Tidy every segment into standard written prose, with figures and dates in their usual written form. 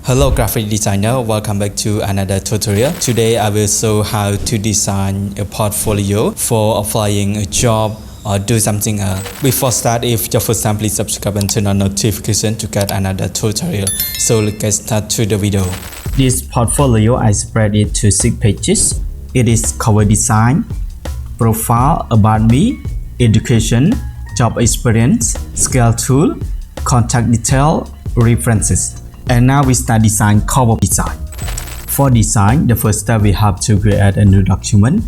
Hello graphic designer, welcome back to another tutorial. Today I will show how to design a portfolio for applying a job or do something else. Before start, if your first time, please subscribe and turn on notification to get another tutorial. So let's get start to the video. This portfolio I spread it to 6 pages. It is cover design, profile, about me, education, job experience, scale tool, contact detail, references. And now we start design cover design. For design, the first step we have to create a new document.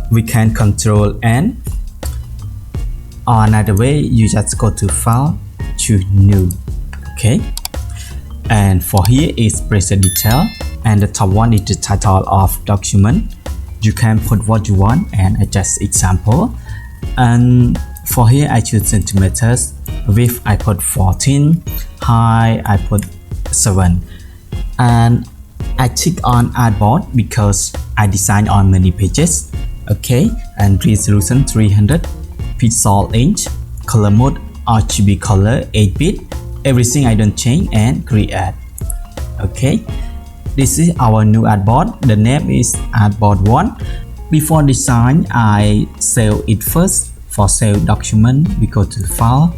We can control N. Or another way, you just go to file, choose new. Okay. And for here is present detail, and the top one is the title of document. You can put what you want and adjust example. And for here I choose centimeters. Width I put 14, height I put 7, and I tick on artboard because I design on many pages. Okay, and resolution 300 pixel inch, color mode RGB color 8-bit. Everything I don't change and create. Okay, this is our new artboard. The name is artboard 1. Before design, I save it first. For save document, we go to file,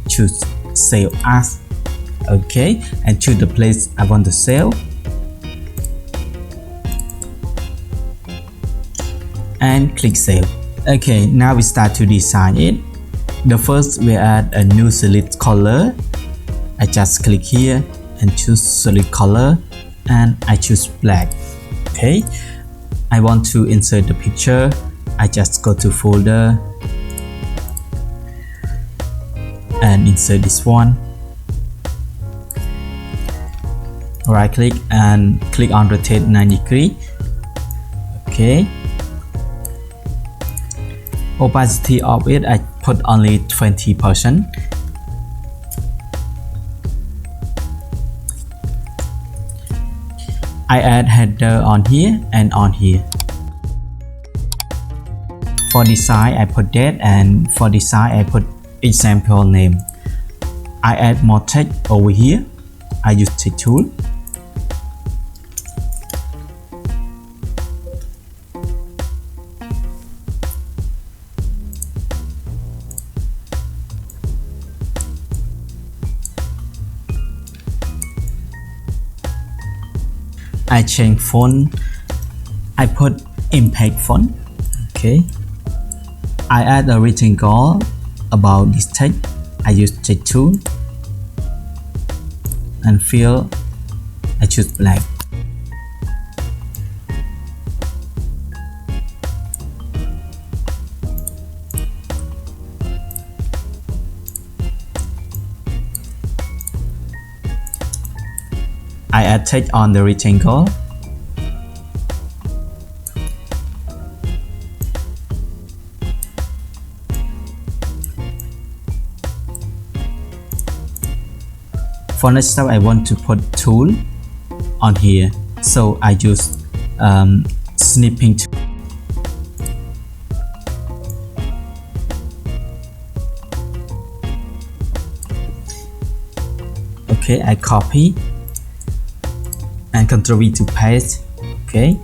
choose save as. Okay, and choose the place I want to save, and click save. Okay, now we start to design it. The first we add a new solid color. I just click here and choose solid color, and I choose black. Okay, I want to insert the picture. I just go to folder and insert this one. Right click and click on rotate 90 degree. Okay, opacity of it I put only 20%. I add header on here and on here. For design I put that, and for design I put example name. I add more text over here. I use text tool. I change font. I put impact font. Okay. I add a rectangle about this text. I use text tool, and fill I choose black. I add text on the rectangle. For next step, I want to put tool on here, so I use snipping tool. Okay, I copy and Ctrl V to paste. Okay.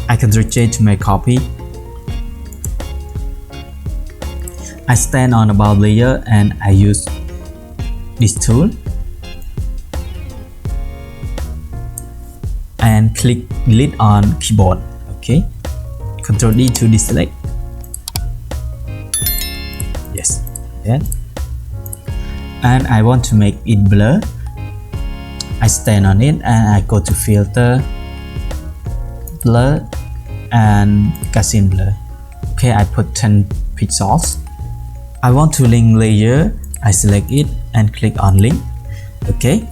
I Ctrl J to make copy. I stand on about layer and I use this tool and click delete on keyboard. Okay, Ctrl D to deselect. Yes, yeah. And I want to make it blur. I stand on it and I go to filter, blur, and Gaussian blur. Okay, I put 10 pixels. I want to link layer. I select it and click on link. Okay.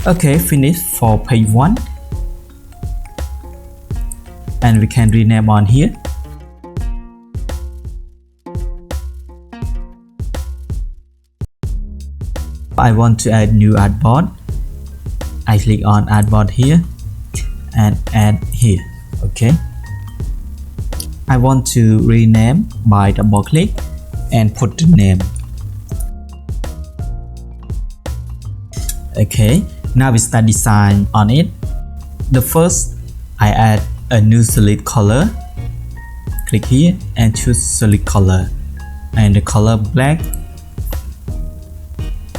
Okay, finish for page 1. And we can rename on here. I want to add new artboard. I click on artboard here and add here. Okay. I want to rename by double click and put the name. Okay, now we start design on it. The first, I add a new solid color. Click here and choose solid color and the color black.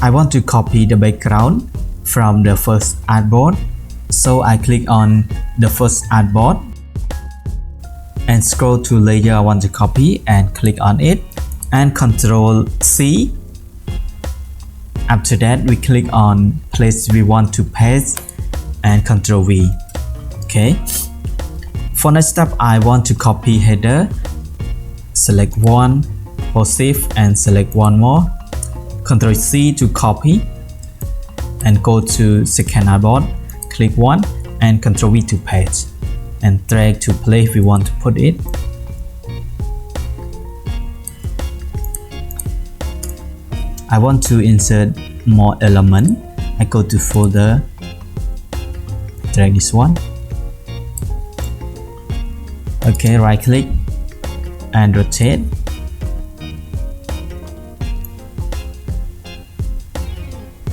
I want to copy the background from the first artboard, so I click on the first artboard and scroll to layer I want to copy and click on it and Ctrl C. After that, we click on place we want to paste and Ctrl V. Okay. For next step, I want to copy header. Select one, hold shift and select one more. Ctrl C to copy and go to second artboard. Click one and Ctrl V to paste and drag to place we want to put it. I want to insert more element. I go to folder, drag this one. Okay, right click and rotate.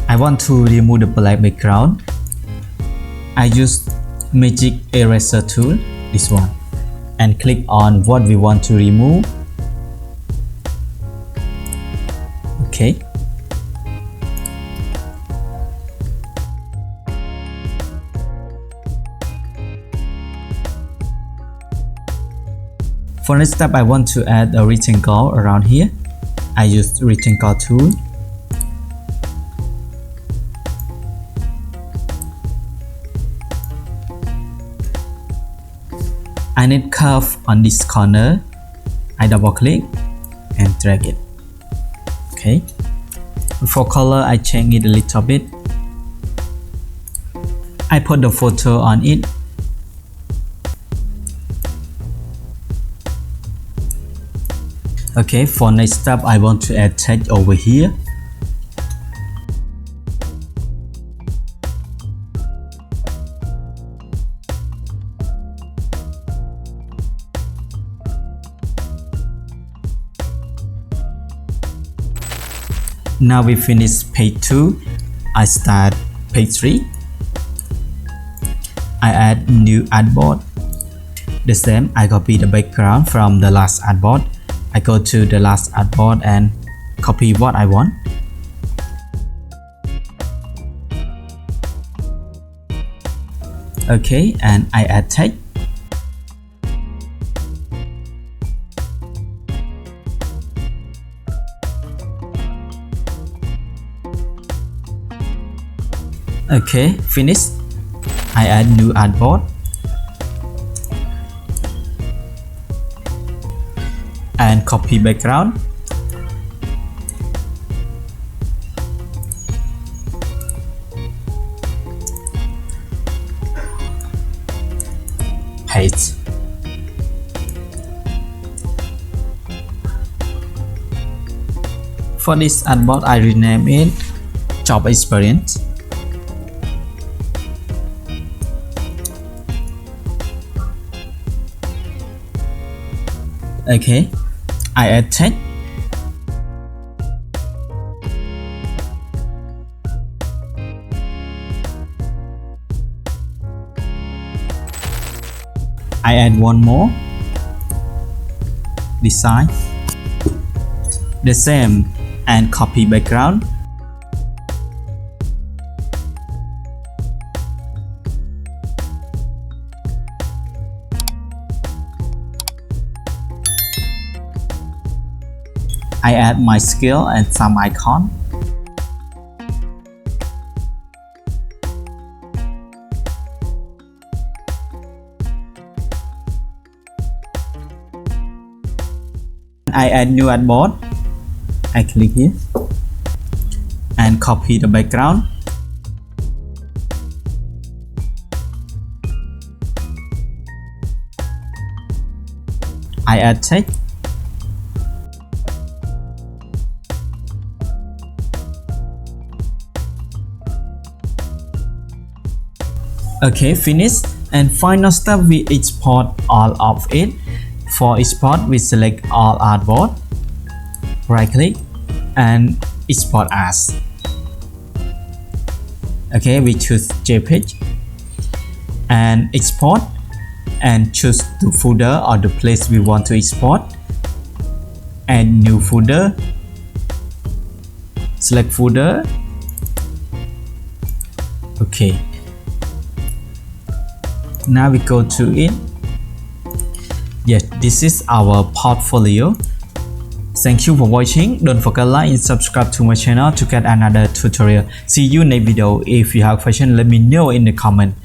I want to remove the black background. I use magic eraser tool, this one, and click on what we want to remove. Okay. For next step, I want to add a rectangle around here. I use rectangle tool. I need curve on this corner. I double click and drag it. Okay. For color, I change it a little bit. I put the photo on it. Okay, for next step, I want to add text over here. Now we finish page 2. I start page 3. I add new artboard. The same, I copy the background from the last artboard. I go to the last artboard and copy what I want. Okay, and I add text. Okay, finish. I add new artboard and copy background. Paste. For this artboard, I rename it Job Experience. Okay, I add text. I add one more. Design. The same and copy background. I add my scale and some icon. I add new artboard. I click here and copy the background. I add text. Okay, finish. And final step, we export all of it. For export, we select all artboard, right click and export as. Okay, we choose JPEG and export and choose the folder or the place we want to export. Add new folder, select folder. Okay, now we go to it. Yes, this is our portfolio. Thank you for watching. Don't forget like and subscribe to my channel to get another tutorial. See you next video. If you have question, let me know in the comment.